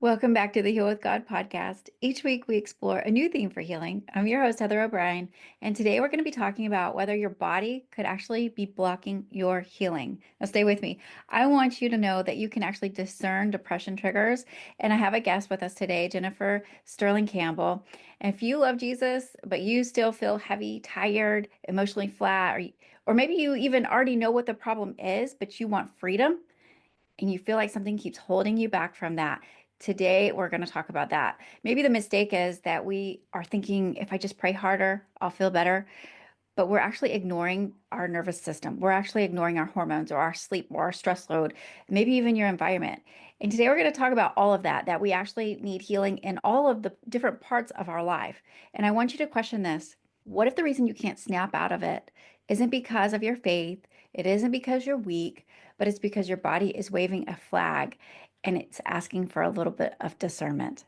Welcome back to the Heal with God podcast. Each week we explore a new theme for healing. I'm your host, Heather O'Brien, and today we're going to be talking about whether your body could actually be blocking your healing. Now, stay with me. I want you to know that you can actually discern depression triggers, and I have a guest with us today, Jennifer Stirling-Campbell. And if you love Jesus, but you still feel heavy, tired, emotionally flat, or maybe you even already know what the problem is, but you want freedom, and you feel like something keeps holding you back from that. Today, we're going to talk about that. Maybe the mistake is that we are thinking, if I just pray harder, I'll feel better. But we're actually ignoring our nervous system. We're actually ignoring our hormones or our sleep or our stress load, maybe even your environment. And today, we're going to talk about all of that, that we actually need healing in all of the different parts of our life. And I want you to question this. What if the reason you can't snap out of it isn't because of your faith? It isn't because you're weak, but it's because your body is waving a flag and it's asking for a little bit of discernment.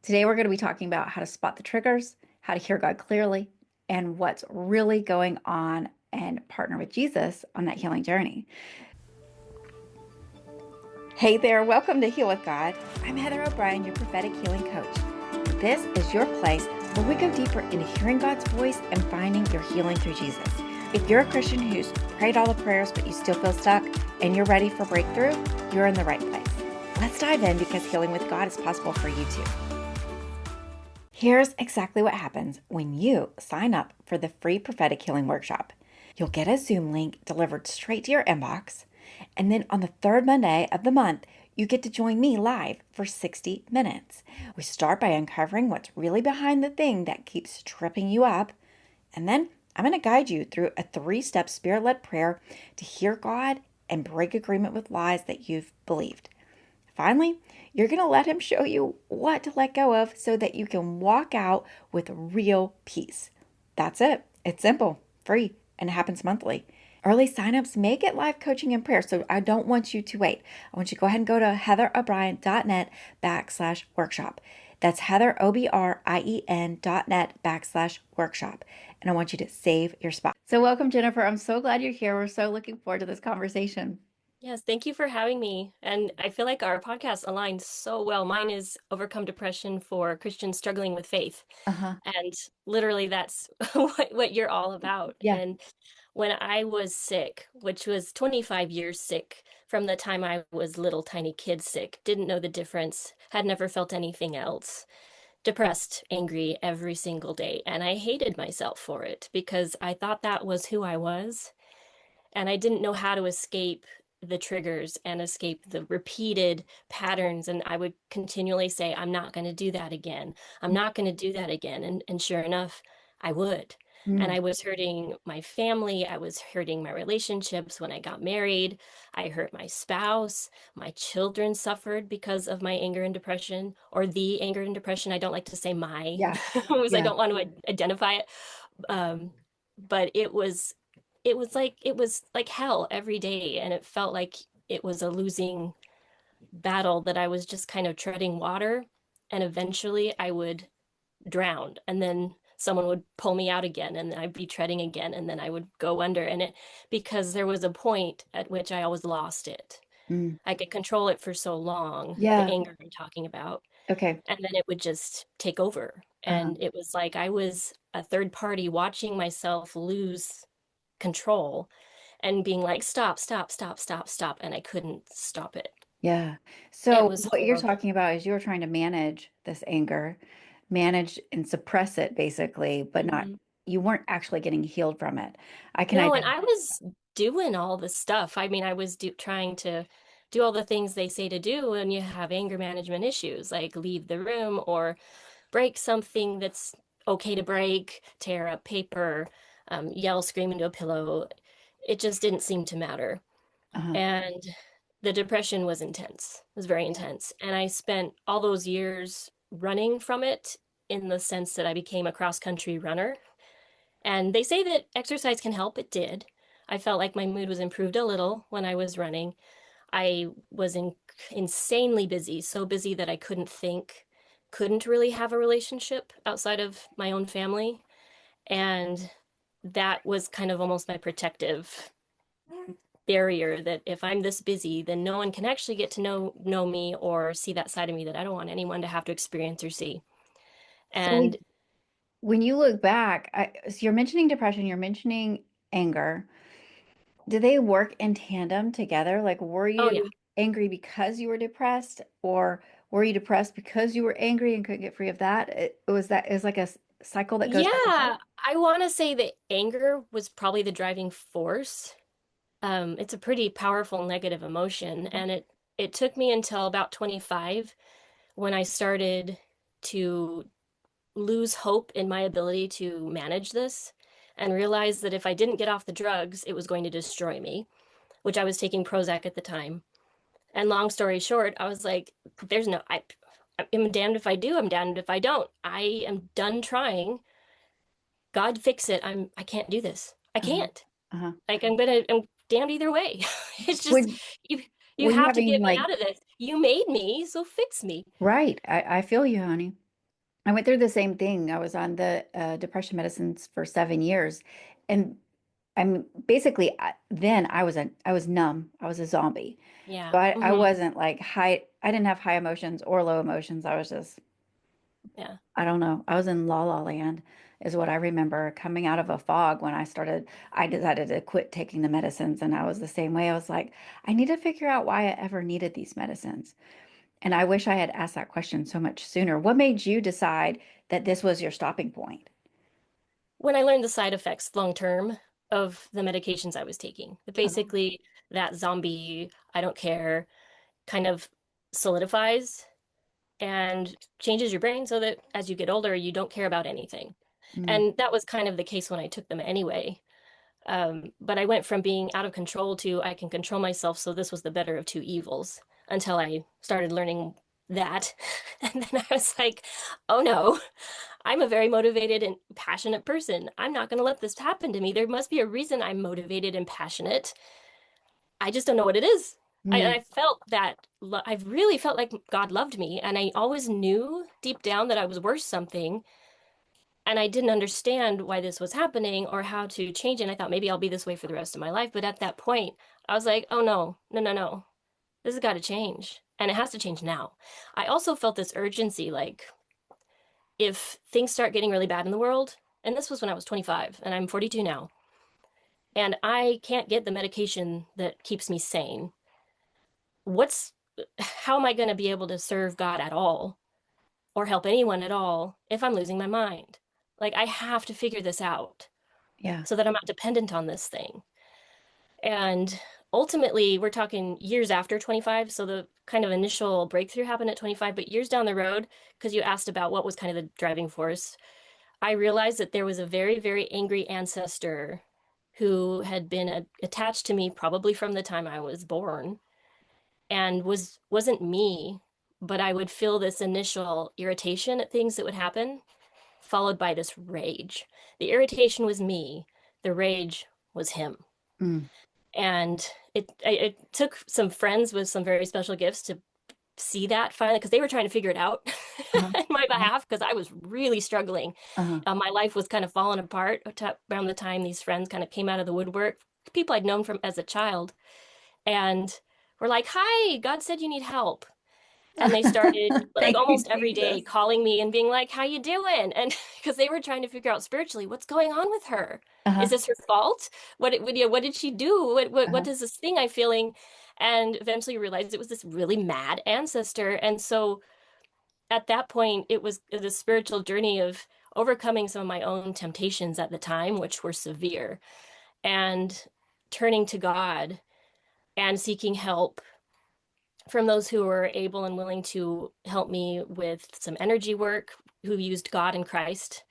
Today, we're going to be talking about how to spot the triggers, how to hear God clearly, and what's really going on and partner with Jesus on that healing journey. Hey there, welcome to Heal with God. I'm Heather O'Brien, your prophetic healing coach. This is your place where we go deeper into hearing God's voice and finding your healing through Jesus. If you're a Christian who's prayed all the prayers but you still feel stuck and you're ready for breakthrough, you're in the right place. Let's dive in because healing with God is possible for you too. Here's exactly what happens when you sign up for the free prophetic healing workshop. You'll get a Zoom link delivered straight to your inbox, and then on the third Monday of the month, you get to join me live for 60 minutes. We start by uncovering what's really behind the thing that keeps tripping you up, and then I'm going to guide you through a 3-step spirit-led prayer to hear God and break agreement with lies that you've believed. Finally, you're going to let him show you what to let go of so that you can walk out with real peace. That's it. It's simple, free, and it happens monthly. Early signups may get live coaching and prayer, so I don't want you to wait. I want you to go ahead and go to heatherobrien.net/workshop. That's heatherobrien.net/workshop. And I want you to save your spot. So welcome, Jennifer. I'm so glad you're here. We're so looking forward to this conversation. Yes, thank you for having me. And I feel like our podcast aligns so well. Mine is Overcome Depression for Christians Struggling with Faith. Uh-huh. And literally, that's what you're all about. Yeah. And when I was sick, which was 25 years sick from the time I was little tiny kid sick, didn't know the difference, had never felt anything else, depressed, angry every single day. And I hated myself for it because I thought that was who I was. And I didn't know how to escape the triggers and escape the repeated patterns. And I would continually say, I'm not going to do that again. I'm not going to do that again. And sure enough, I would. And Mm. I was hurting my family. I was hurting my relationships when I got married. I hurt my spouse. My children suffered because of my anger and depression, or the anger and depression. I don't like to say my, Yeah. because I Yeah. don't want to identify it. Um, but it was like hell every day, and it felt like it was a losing battle, that I was just kind of treading water, and eventually I would drown, and then someone would pull me out again, and I'd be treading again, and then I would go under. And it, because there was a point at which I always lost it. Mm. I could control it for so long, the Yeah. anger I'm talking about, Okay. and then it would just take over. Uh, And it was like I was a third party watching myself lose control and being like, stop, stop, stop, stop, stop. And I couldn't stop it. yeah. It So was what you're horrible. talking about is you were trying to manage this anger, manage and suppress it basically, but not, Mhm. you weren't actually getting healed from it. I can No, and identify. I was doing all the stuff. I mean, I was trying to do all the things they say to do when you have anger management issues, like leave the room or break something that's okay to break, tear up paper, yell, scream into a pillow. It just didn't seem to matter. Uh-huh. And the depression was intense. It was very Yeah. intense. And I spent all those years running from it, in the sense that I became a cross country runner. And they say that exercise can help. It did. I felt like my mood was improved a little when I was running. I was insanely busy, so busy that I couldn't think, couldn't really have a relationship outside of my own family. And that was kind of almost my protective barrier that if I'm this busy, then no one can actually get to know me or see that side of me that I don't want anyone to have to experience or see. So And when you look back, so you're mentioning depression, you're mentioning anger. Do they work in tandem together? Like, were oh yeah. you angry because you were depressed, or were you depressed because you were angry and couldn't get free of that? It was like a cycle that goes back and forth. Yeah, I want to say that anger was probably the driving force. It's a pretty powerful negative emotion, and it took me until about 25 when I started to lose hope in my ability to manage this and realize that if I didn't get off the drugs, it was going to destroy me, which I was taking Prozac at the time. And long story short, I was like, there's no, I'm damned if I do, I'm damned if I don't. I am done trying. God fix it. I can't do this. I Uh-huh. can't. Uh-huh. Like I'm damned either way. It's just Would you you were you have to having get me like out of this. You made me, so fix me. right? I feel you, honey. I went through the same thing. I was on the depression medicines for 7 years, and I'm basically then I was numb. I was a zombie. Yeah. So I Hmm. wasn't like high. I didn't have high emotions or low emotions. I was just Yeah. I don't know. I was in la la land is what I remember coming out of a fog when I decided to quit taking the medicines, and I was the same way. I was like, I need to figure out why I ever needed these medicines. And I wish I had asked that question so much sooner. What made you decide that this was your stopping point? When I learned the side effects long term of the medications I was taking, Uh-huh. basically that zombie, I don't care, kind of solidifies and changes your brain so that as you get older, you don't care about anything. Mm, And that was kind of the case when I took them anyway. But I went from being out of control to I can control myself, so this was the better of two evils until I started learning that. And then I was like, oh no, I'm a very motivated and passionate person. I'm not going to let this happen to me. There must be a reason I'm motivated and passionate. I just don't know what it is. mm, I felt that I really felt like God loved me, and I always knew deep down that I was worth something, and I didn't understand why this was happening or how to change it. And I thought maybe I'll be this way for the rest of my life. But at that point, I was like, oh no, no, no, no. This has got to change. And it has to change now. I also felt this urgency like, if things start getting really bad in the world, and this was when I was 25 and I'm 42 now, and I can't get the medication that keeps me sane, what's how am I going to be able to serve God at all or help anyone at all if I'm losing my mind? Like, I have to figure this out yeah, so that I'm not dependent on this thing. And ultimately, we're talking years after 25. So the kind of initial breakthrough happened at 25, but years down the road, because you asked about what was kind of the driving force, I realized that there was a very, very angry ancestor who had been attached to me probably from the time I was born and wasn't me, but I would feel this initial irritation at things that would happen, followed by this rage. The irritation was me, the rage was him. mm, And it took some friends with some very special gifts to see that finally, because they were trying to figure it out uh-huh, in my uh-huh, behalf, because I was really struggling. uh-huh, My life was kind of falling apart around the time these friends kind of came out of the woodwork, people I'd known from as a child, and were like, "Hi, God said you need help." And they started like Thank you, almost every day Jesus. calling me and being like, how you doing? And because they were trying to figure out spiritually what's going on with her. Is Uh-huh, this her fault? What did she do? What uh-huh, is this thing I'm feeling? And eventually realized it was this really mad ancestor. And so at that point, it was the spiritual journey of overcoming some of my own temptations at the time, which were severe, and turning to God and seeking help from those who were able and willing to help me with some energy work, who used God and Christ,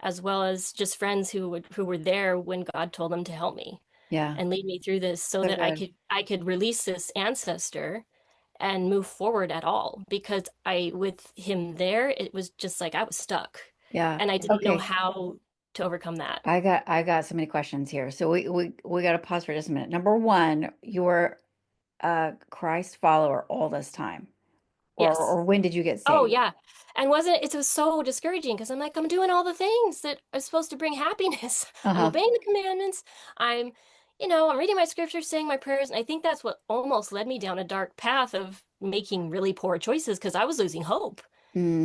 as well as just friends who were there when God told them to help me yeah, and lead me through this so so that good. I could release this ancestor and move forward at all, because I with him there it was just like I was stuck Yeah. and I didn't know Okay. how to overcome that. I got so many questions here. So we got to pause for just a minute. Number one, you were a Christ follower all this time, Yes. or when did you get Oh saved? yeah. And wasn't it was so discouraging because I'm like, I'm doing all the things that are supposed to bring happiness. I'm Uh-huh. obeying the commandments. I'm, I'm reading my scriptures, saying my prayers, and I think that's what almost led me down a dark path of making really poor choices because I was losing hope.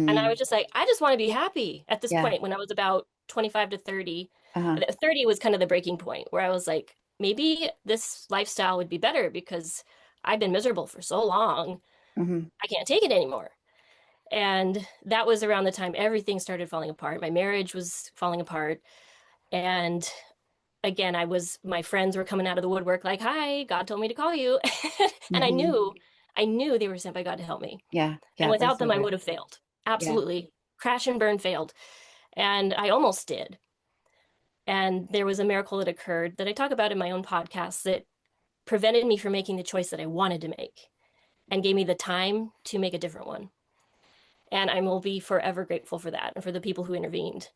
And I Mm, was just like, I just want to be happy at this yeah. point when I was about 25 to 30. Uh-huh. 30 was kind of the breaking point where I was like, maybe this lifestyle would be better because I've been miserable for so long. Hmm. I can't take it anymore. And that was around the time everything started falling apart. My marriage was falling apart. And again, my friends were coming out of the woodwork like, hi, God told me to call you. And Hmm. I knew they were sent by God to help me. Yeah. And Yeah. That's without so them, I good. would have failed. Yeah. Absolutely. Crash and burn failed. And I almost did. And there was a miracle that occurred that I talk about in my own podcast that prevented me from making the choice that I wanted to make and gave me the time to make a different one. And I will be forever grateful for that and for the people who intervened.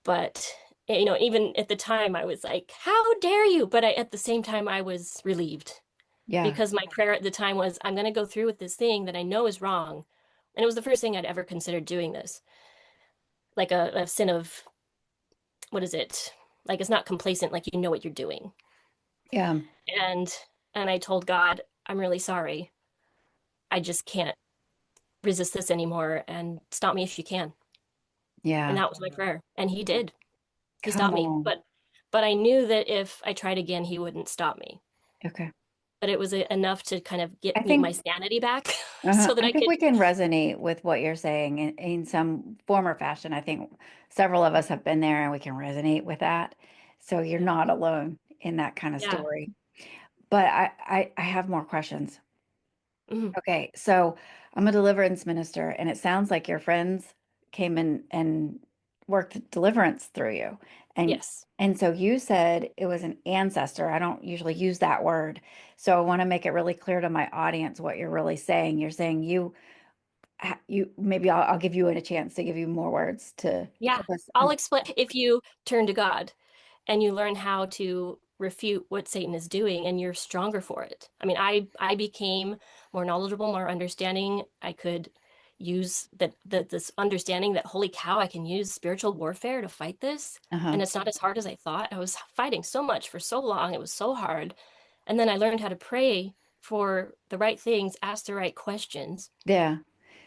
But even at the time, I was like, "How dare you!" But at the same time, I was relieved Yeah. because my prayer at the time was, "I'm going to go through with this thing that I know is wrong," and it was the first thing I'd ever considered doing this, like a sin of what is it? Like it's not complacent, like you know what you're doing. Yeah. And and I told God, "I'm really sorry. I just can't resist this anymore, and stop me if you can." And Yeah. that was my prayer, and He did. He Come stopped me, on. but I knew that if I tried again, He wouldn't stop me. Okay. But it was enough to kind of I get me my think sanity back so that I I think could, we can resonate with what you're saying in some form or fashion. I think several of us have been there and we can resonate with that. So you're yeah, not alone in that kind of yeah. story. But I have more questions. Mhm. Okay, so I'm a deliverance minister, and it sounds like your friends came in and worked deliverance through you. And Yes. and so you said it was an ancestor. I don't usually use that word. So I want to make it really clear to my audience what you're really saying. You're saying you maybe I'll give you a chance to give you more words to Yeah. help us I'll understand. explain. If you turn to God and you learn how to refute what Satan is doing and you're stronger for it. I mean, I became more knowledgeable, more understanding. I could use this understanding that holy cow, I can use spiritual warfare to fight this. Uh-huh. And it's not as hard as I thought. I was fighting so much for so long. It was so hard. And then I learned how to pray for the right things, ask the right questions. Yeah.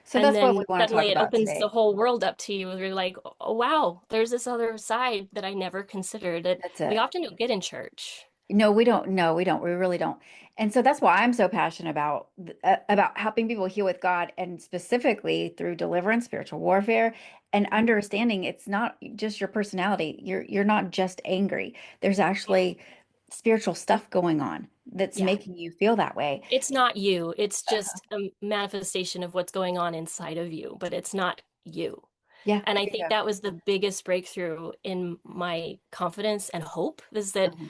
So And that's what we then want to talk suddenly it about opens the today. whole world up to you. You're like, oh, wow, there's this other side that I never considered that That's we it. often don't get in church. No, we don't. No, we don't. We really don't. And so that's why I'm so passionate about helping people heal with God and specifically through deliverance, spiritual warfare, and understanding it's not just your personality. You're not just angry. There's Yeah. actually spiritual stuff going on that's Yeah. making you feel that way. It's not you. It's just a manifestation of what's going on inside of you, but it's not you. Yeah. And I think Yeah. that was the biggest breakthrough in my confidence and hope is that Uh-huh.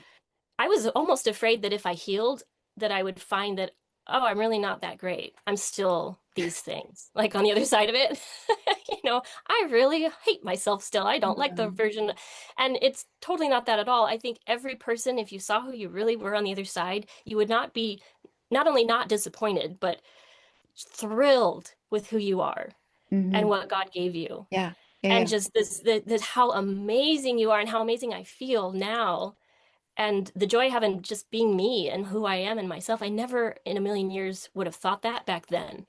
I was almost afraid that if I healed, that I would find that, oh, I'm really not that great. I'm still these things. Like on the other side of it, I really hate myself still. I don't like the Mhm. version. And it's totally not that at all. I think every person, if you saw who you really were on the other side, you would not be not only not disappointed, but thrilled with who you are and Mhm. what God gave you. Yeah. Yeah. And Yeah. just this how amazing you are and how amazing I feel now and the joy I have in just being me and who I am and myself. I never in a million years would have thought that back then.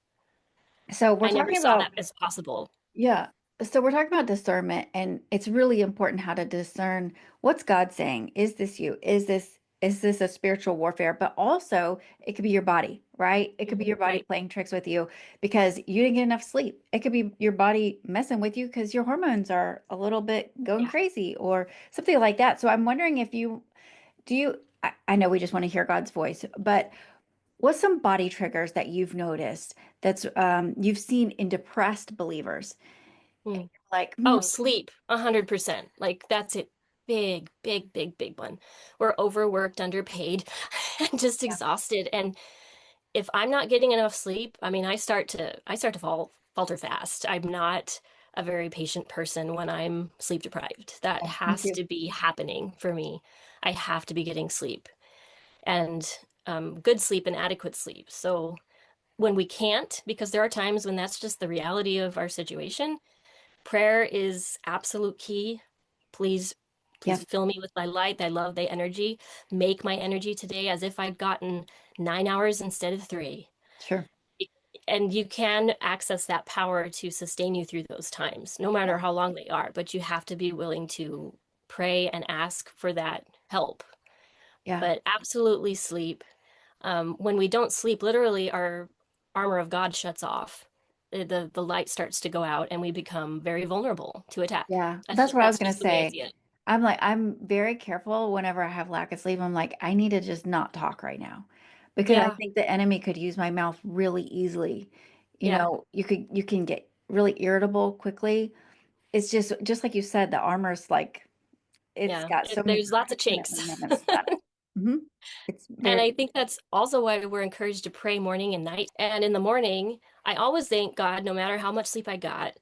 So we're I never talking saw about that as possible. yeah. So we're talking about discernment, and it's really important how to discern what's God saying. Is this you? Is this a spiritual warfare? But also, it could be your body, right? It could be Mhm. your body Right. playing tricks with you because you didn't get enough sleep. It could be your body messing with you because your hormones are a little bit going Yeah. crazy or something like that. So I'm wondering if you do you I know we just want to hear God's voice, but what's some body triggers that you've noticed that's you've seen in depressed believers? Mm. Like, Oh, sleep, 100%. Like that's it. Big, big, big, big one. We're overworked, underpaid, and just yeah, exhausted. And if I'm not getting enough sleep, I mean, I start to falter fast. I'm not a very patient person when I'm sleep deprived. That yeah, me has too. to be happening for me. I have to be getting sleep and good sleep and adequate sleep. So when we can't, because there are times when that's just the reality of our situation, prayer is absolute key. Please Yeah, Please fill me with thy light, thy love, thy energy. Make my energy today as if I'd gotten 9 hours instead of 3. sure. And you can access that power to sustain you through those times, no matter Yeah, how long they are, but you have to be willing to pray and ask for that help. yeah, But absolutely sleep. When we don't sleep, literally our armor of God shuts off. The light starts to go out and we become very vulnerable to attack. yeah. That's what I was That's gonna just the way I say. see it. I'm very careful whenever I have lack of sleep. I'm like, I need to just not talk right now because I Yeah, think the enemy could use my mouth really easily. yeah, You can get really irritable quickly. It's just like you said, the armor's like it's yeah. got so many There's lots of cracks in it chinks. when you haven't slept. Hmm. It's And very, I think that's also why we're encouraged to pray morning and night. And in the morning, I always thank God, no matter how much sleep I got,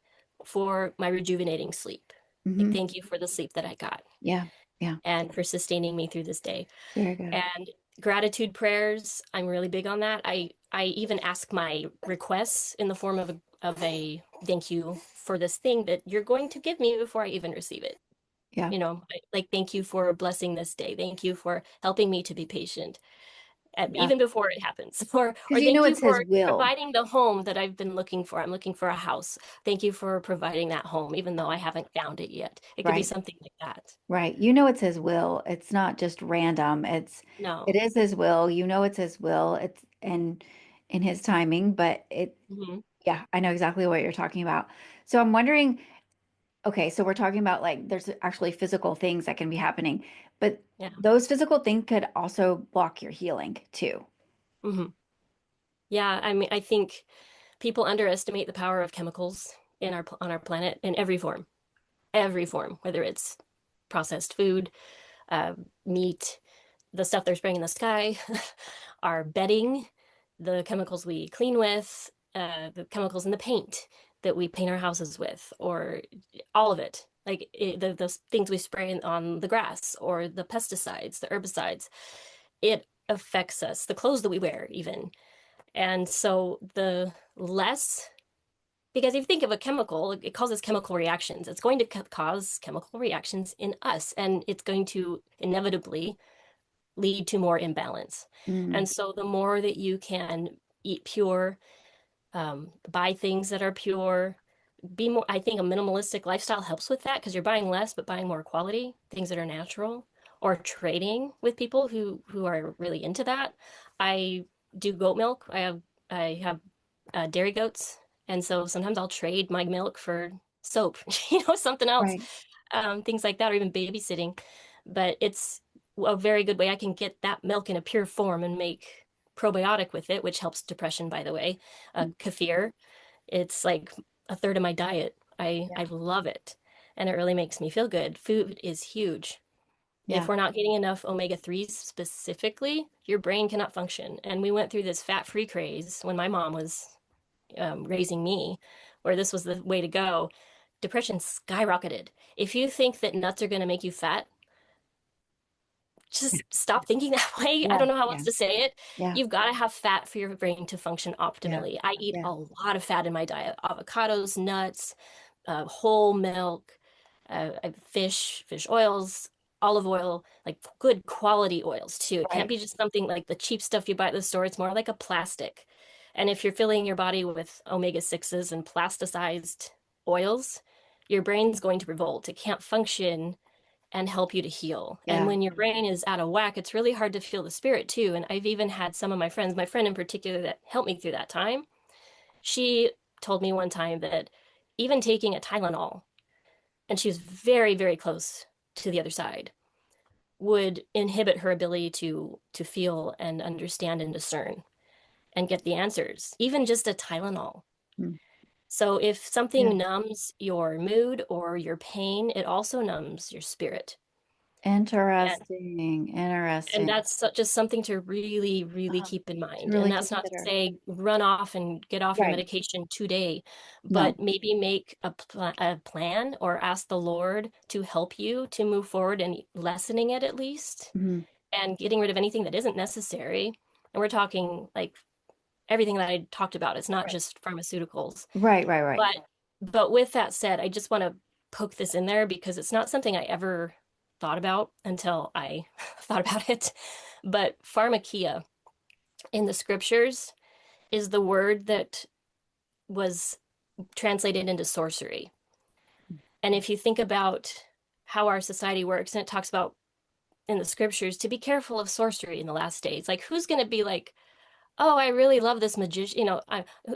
for my rejuvenating sleep. Like, hmm. thank you for the sleep that I got Yeah, yeah, and for sustaining me through this day. very good. And gratitude prayers, I'm really big on that. I even ask my requests in the form of a thank you for this thing that you're going to give me before I even receive it. Yeah, Like thank you for blessing this day. Thank you for helping me to be patient yeah. even before it happens. Or Because you know thank you it's his for will, providing the home that I've been looking for. I'm looking for a house. Thank you for providing that home, even though I haven't found it yet. It could be right? something like that. Right. You know it's his will. It's not just random. It No. is his will. You know it's his will. It's in his timing, but Hmm. yeah, I know exactly what you're talking about. So I'm wondering, okay, so we're talking about like there's actually physical things that can be happening, but Yeah. those physical things could also block your healing too. Hmm. Yeah. I mean, I think people underestimate the power of chemicals in our on our planet in every form, whether it's processed food, uh, meat, the stuff they're spraying in the sky, our bedding, the chemicals we clean with, the chemicals in the paint that we paint our houses with, or all of it. Like the things we spray on the grass, or the pesticides, the herbicides, it affects us, the clothes that we wear, even. And so the less, because if you think of a chemical, it causes chemical reactions. It's going to cause chemical reactions in us, and it's going to inevitably lead to more imbalance. Mm, And so the more that you can eat pure, buy things that are pure, be more, I think a minimalistic lifestyle helps with that because you're buying less but buying more quality, things that are natural, or trading with people who are really into that. I do goat milk. I have dairy goats, and so sometimes I'll trade my milk for soap, something else, right. things like that, or even babysitting. But it's a very good way I can get that milk in a pure form and make probiotic with it, which helps depression, by the way. Kefir, it's like a third of my diet. I Yeah. love it, and it really makes me feel good. Food is huge. If Yeah. we're not getting enough omega-3s specifically, your brain cannot function. And we went through this fat-free craze when my mom was raising me, where this was the way to go. Depression skyrocketed. If you think that nuts are going to make you fat, just stop thinking that way. I Yeah. don't know how else Yeah. to say it. Yeah. You've got to have fat for your brain to function Yeah. optimally. I eat Yeah. a lot of fat in my diet: avocados, nuts, whole milk, fish oils, olive oil, like good quality oils too. It can't Right. be just something like the cheap stuff you buy at the store. It's more like a plastic. And if you're filling your body with omega-6s and plasticized oils, your brain's going to revolt. It can't function and help you to heal. And Yeah. when your brain is out of whack, it's really hard to feel the spirit too. And I've even had some of my friends, my friend in particular that helped me through that time, she told me one time that even taking a Tylenol, and she was very, very close to the other side, would inhibit her ability to feel and understand and discern and get the answers, even just a Tylenol. Mm. So if Yeah. something numbs your mood or your pain, it also numbs your spirit. And Interesting. And Interesting. that's just something to really, really Uh-huh. keep in To mind. And really that's not to consider. say run off and get off your Right. medication today, No. but maybe make a plan or ask the Lord to help you to move forward and lessening it at least Mhm. and getting rid of anything that isn't necessary. And we're talking like everything that I talked about. It's not Right. just pharmaceuticals. Right. Right. Right. But with that said, I just want to poke this in there because it's not something I ever thought about until I thought about it. But pharmakia in the scriptures is the word that was translated into sorcery. And if you think about how our society works, and it talks about in the scriptures to be careful of sorcery in the last days. Like, who's going to be like, oh, I really love this magician.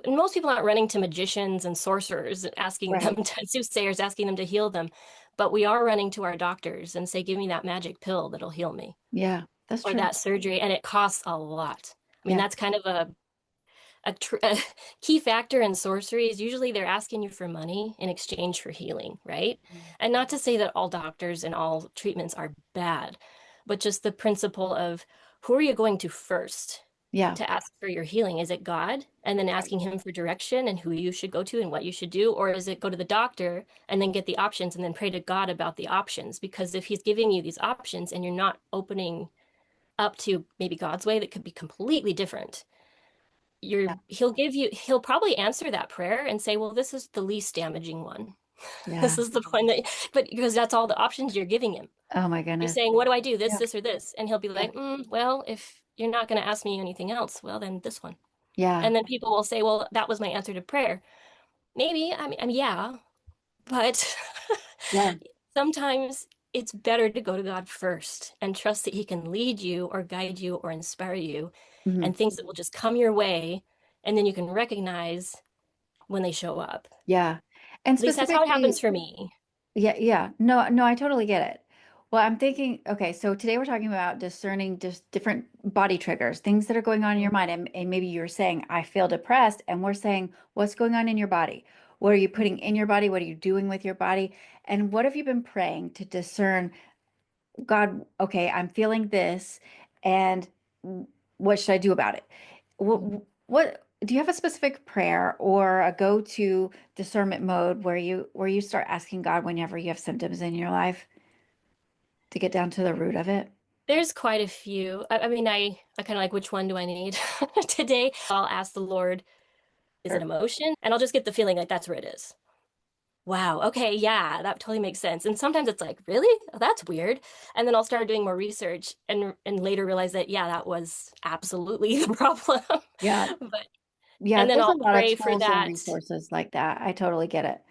Most people aren't running to magicians and sorcerers, asking them Right. to, soothsayers, asking them to heal them. But we are running to our doctors and say, give me that magic pill that'll heal me Yeah, that's or true. that surgery. And it costs a lot. I mean, Yeah. that's kind of a key factor in sorcery is usually they're asking you for money in exchange for healing, right? And not to say that all doctors and all treatments are bad, but just the principle of who are you going to first Yeah. to ask for your healing? Is it God and then Right. asking him for direction and who you should go to and what you should do? Or is it go to the doctor and then get the options and then pray to God about the options? Because if he's giving you these options and you're not opening up to maybe God's way that could be completely different, Yeah. he'll probably answer that prayer and say, well, this is the least damaging one. This Yeah. is the one that, but because that's all the options you're giving him. Oh my You're goodness. saying, what do I do? Yeah. This, or this. And he'll be Yeah. like, well, if you're not going to ask me anything else, well, then this one. Yeah. And then people will say, well, that was my answer to prayer. Maybe, yeah, but Yeah. sometimes it's better to go to God first and trust that he can lead you or guide you or inspire you Mhm. and things that will just come your way. And then you can recognize when they show up. Yeah. And At least that's how it specifically, happens for me. yeah, yeah. No, no, I totally get it. Well, I'm thinking, okay, so today we're talking about discerning just different body triggers, things that are going on in your mind. And maybe you're saying, I feel depressed. And we're saying, what's going on in your body? What are you putting in your body? What are you doing with your body? And what have you been praying to discern, God, okay, I'm feeling this, and what should I do about it? What do you have a specific prayer or a go-to discernment mode where you start asking God whenever you have symptoms in your life to get down to the root of it? There's quite a few. I mean, I kind of like, which one do I need today? I'll ask the Lord, is it Or emotion? And I'll just get the feeling like that's where it is. Wow. Okay. Yeah, that totally makes sense. And sometimes it's like, really? Oh, that's weird. And then I'll start doing more research and later realize that, yeah, that was absolutely the problem. yeah, But, yeah, and then there's a I'll lot of pray for tools and that. resources like that. I totally get it.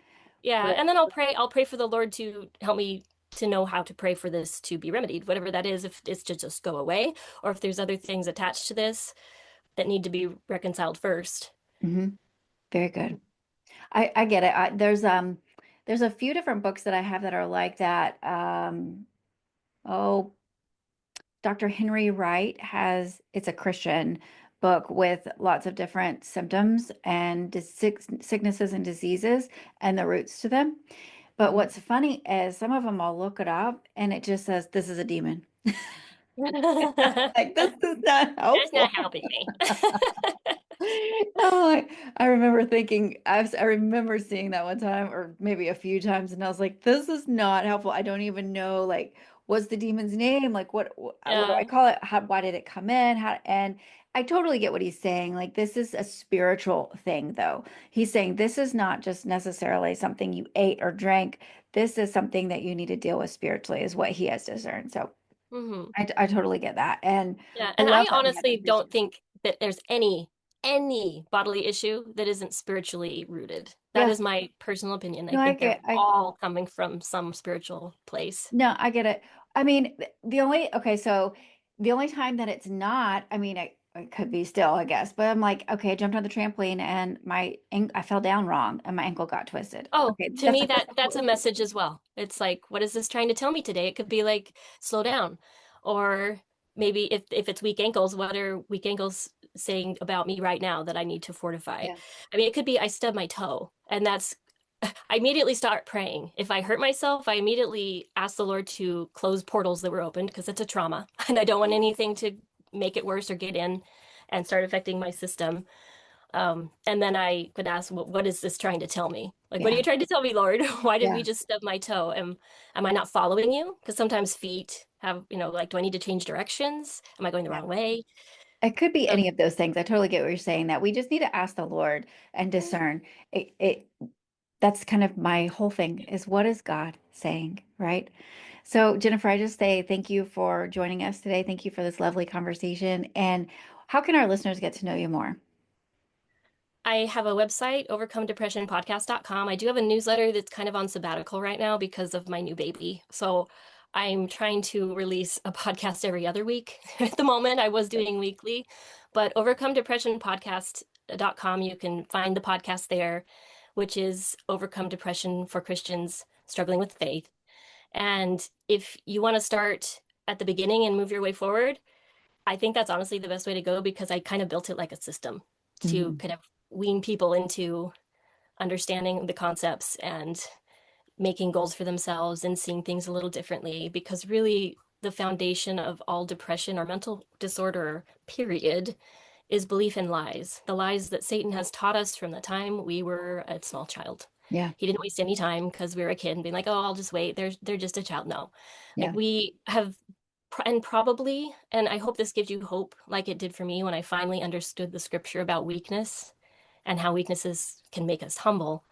Yeah, But and then I'll pray for the Lord to help me to know how to pray for this to be remedied, whatever that is, if it's to just go away, or if there's other things attached to this that need to be reconciled first. mhm, very good. I get it. There's a few different books that I have that are like that. Oh, Dr. Henry Wright has, it's a Christian book with lots of different symptoms and sicknesses and diseases and the roots to them. But Mhm. what's funny is some of them I'll look it up and it just says, this is a demon. Like, this is not That's not helpful. helping me. Oh, I remember thinking, I remember seeing that one time or maybe a few times, and I was like, this is not helpful. I don't even know, like, what's the demon's name? Like, what do I Yeah. call it? Why did it come in? And I totally get what he's saying. Like, this is a spiritual thing, though. He's saying this is not just necessarily something you ate or drank. This is something that you need to deal with spiritually, is what he has discerned. So Hmm. I totally get that. And Yeah, I and love I that we have honestly these don't resources. think that there's any bodily issue that isn't spiritually rooted. That Yeah. is my personal opinion. I No, think they're all coming from some spiritual place. no, I get it. I mean, the only, okay, so the only time that it's not, I mean, it could be still, I guess, but I'm like, okay, I jumped on the trampoline and I fell down wrong and my ankle got twisted. Oh, Okay, to that's me a physical that's a issue. message as well. It's like, what is this trying to tell me today? It could be like, slow down. Or maybe if it's weak ankles, what are weak ankles saying about me right now that I need to fortify? Yeah. I mean, it could be I stubbed my toe, and that's I immediately start praying. If I hurt myself, I immediately ask the Lord to close portals that were opened because it's a trauma, and I don't want anything to make it worse or get in and start affecting my system. And then I could ask, what is this trying to tell me? Like, what are Yeah. you trying to tell me, Lord? Why did we Yeah. just stub my toe? Am I not following you? Because sometimes feet have, like, do I need to change directions? Am I going the Yeah. wrong way? It could be So, any of those things. I totally get what you're saying, that we just need to ask the Lord and discern. That's kind of my whole thing is, what is God? saying, right? So, Jennifer, I just say thank you for joining us today. Thank you for this lovely conversation. And how can our listeners get to know you more? I have a website, overcomedepressionpodcast.com. I do have a newsletter that's kind of on sabbatical right now because of my new baby. So I'm trying to release a podcast every other week at the moment. I was doing weekly, but overcomedepressionpodcast.com, you can find the podcast there, which is Overcome Depression for Christians Struggling with Faith. And if you want to start at the beginning and move your way forward, I think that's honestly the best way to go because I kind of built it like a system to Mhm. kind of wean people into understanding the concepts and making goals for themselves and seeing things a little differently. Because really, the foundation of all depression or mental disorder, period, is belief in lies. The lies that Satan has taught us from the time we were a small child. Yeah. He didn't waste any time because we were a kid and being like, oh, I'll just wait. They're just a child. No. Like Yeah. we have and probably, and I hope this gives you hope, like it did for me when I finally understood the scripture about weakness and how weaknesses can make us humble,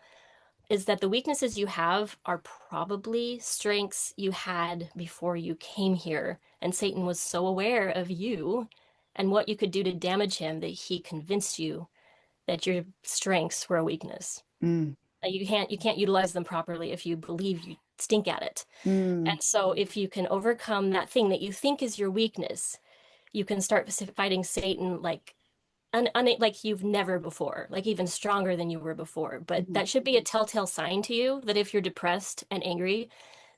is that the weaknesses you have are probably strengths you had before you came here. And Satan was so aware of you and what you could do to damage him that he convinced you that your strengths were a weakness. Mm. You can't utilize them properly if you believe you stink at it. Mm. And so if you can overcome that thing that you think is your weakness, you can start fighting Satan like you've never before, like even stronger than you were before. But Mhm. that should be a telltale sign to you that if you're depressed and angry,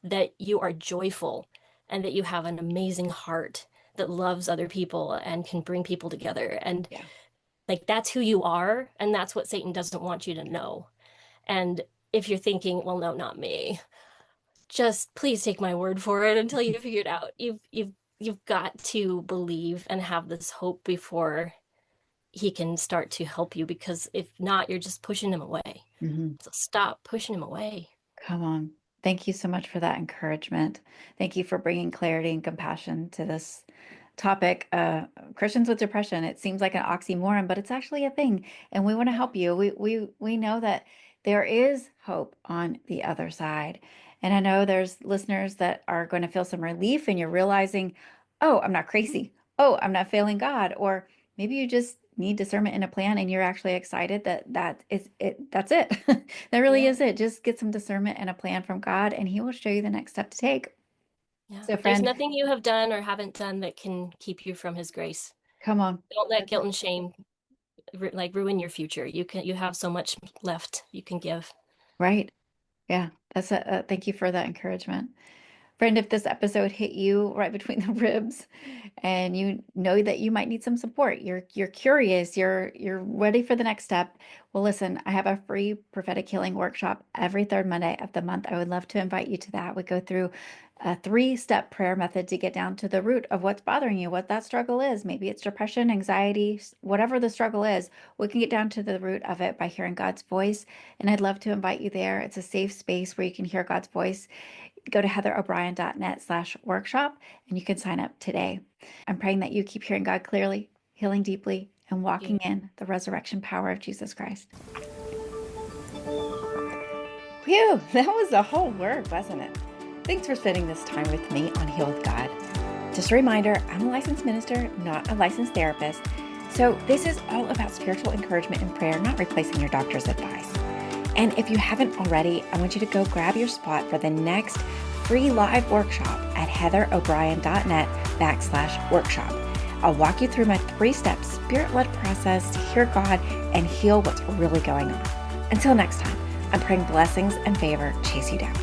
that you are joyful and that you have an amazing heart that loves other people and can bring people together. And Yeah. like that's who you are, and that's what Satan doesn't want you to know. And if you're thinking, well, no, not me, just please take my word for it until you figure it out. You've got to believe and have this hope before he can start to help you, because if not, you're just pushing him away. Mhm. So stop pushing him away. Come on. Thank you so much for that encouragement. Thank you for bringing clarity and compassion to this topic. Christians with depression. It seems like an oxymoron, but it's actually a thing, and we want to help you. We know that there is hope on the other side, and I know there's listeners that are going to feel some relief, and you're realizing, oh, I'm not crazy. Oh, I'm not failing God, or maybe you just need discernment and a plan, and you're actually excited that that is it. That's it. That really Yeah, is it. Just get some discernment and a plan from God, and He will show you the next step to take. yeah. So, There's friend, nothing you have done or haven't done that can keep you from his grace. come on. Don't let That's guilt it. and shame like ruin your future. You have so much left you can give. Right. Yeah. That's a thank you for that encouragement. Friend, if this episode hit you right between the ribs and you know that you might need some support, you're curious, you're ready for the next step. Well, listen, I have a free prophetic healing workshop every third Monday of the month. I would love to invite you to that. We go through a three-step prayer method to get down to the root of what's bothering you, what that struggle is. Maybe it's depression, anxiety, whatever the struggle is. We can get down to the root of it by hearing God's voice. And I'd love to invite you there. It's a safe space where you can hear God's voice. Go to heatherobrien.net/workshop and you can sign up today. I'm praying that you keep hearing God clearly, healing deeply, and walking You. in the resurrection power of Jesus Christ. Phew, that was a whole word, wasn't it? Thanks for spending this time with me on Heal with God. Just a reminder, I'm a licensed minister, not a licensed therapist. So this is all about spiritual encouragement and prayer, not replacing your doctor's advice. And if you haven't already, I want you to go grab your spot for the next free live workshop at heatherobrien.net/workshop. I'll walk you through my 3-step spirit-led process to hear God and heal what's really going on. Until next time, I'm praying blessings and favor chase you down.